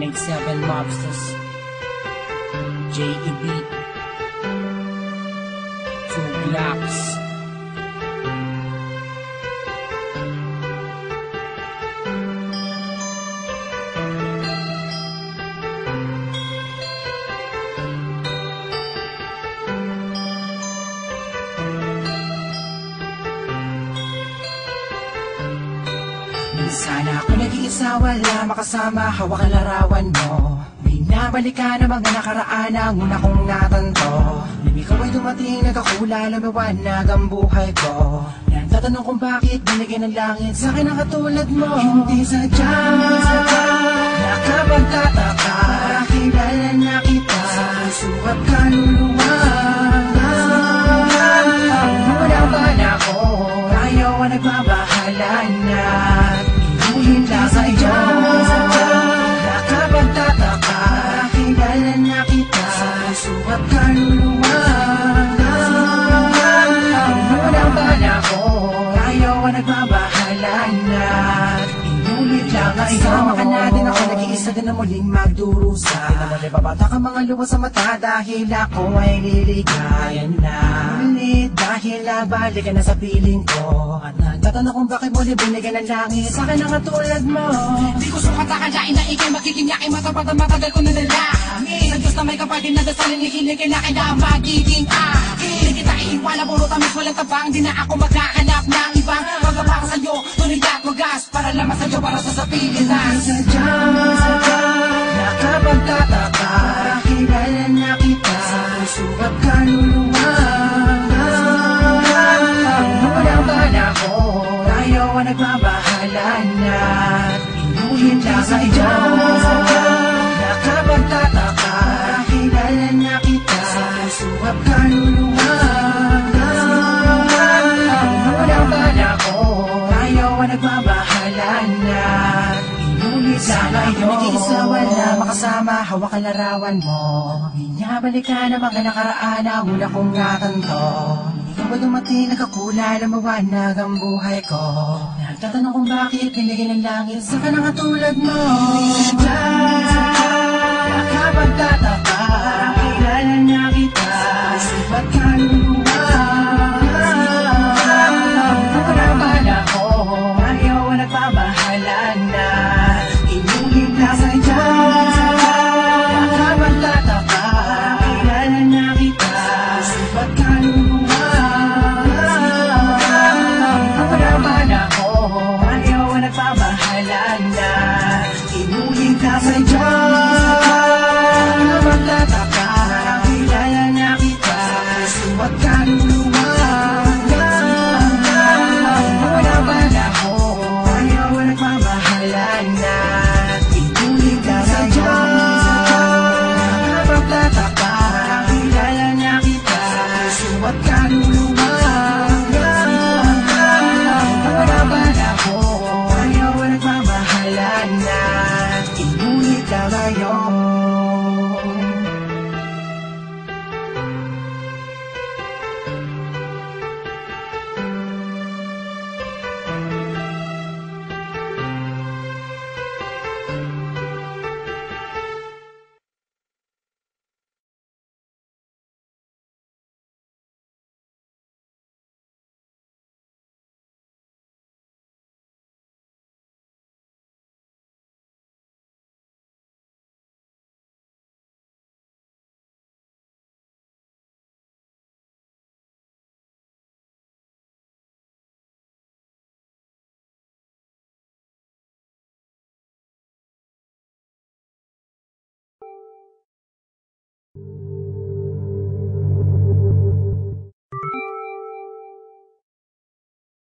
187 Mobsters, J.E.B. 2 Blocks. Sana ako nag-iisa, wala makasama, hawak ang larawan mo. Binabalik ka na mga nakaraan ang una kong natanto. Nang ikaw ay dumating, nagkakula, lumiwanag ang buhay ko. Nagtatanong kung bakit binigyan ng langit sa akin ang katulad mo. Hindi sadya, nakapagtataka, kilala na kita sa puso at kaluluwa. Walang bala ko, tayo ang nagbabahala na inuhin lang sa iyo. Nakapagtataka, kilala na kita sa puso at kaluluwa. Walang bala ko, tayo ang nagbabahala na inulit lang sa iyo. Isama ka natin, ako nag-iisa din na muling magdurusa. Pinamali babata ka mga luwa sa mata dahil ako ay liligayan na ulit. Dahil nabalik ka na sa piling ko at nagtatanong kung bakit mo binigyan ng langit sa akin ang katulad mo. Di ko sukata kanyain na ikay magiging yakin, matapat at matagal ko na nalangin. Sa Diyos na may kapatid na dasalin, ikilig kailangan na magiging akin. Di kita iiwala, puro tamis, walang tabang. Di na ako magkakanap ng ibang magkabaka sa'yo, tuloy at wagas, para lamang sa'yo, para sa sapilin na sadya, nakapagtataka, kilala na kita sa puso at kaluluwa. Walang bala ko, tayo ang nagbabahala na inuhin lang sa iyo. Nakapagtataka, kilala na kita sa puso at kaluluwa. Walang bala ko, tayo ang nagbabahala na inulit lang iyo. Nag-iisa, wala makasama, hawak ang larawan mo. Binabalik ka na mga nakaraan ang una kong natanto. Ikaw ba dumating, nagkakula, lumawanag ang buhay ko. Nagtatanong kung bakit binigyan ng langit sa kanang katulad mo. Sadya, nakapagtataka, kilala na kita sa puso at kaluluwa.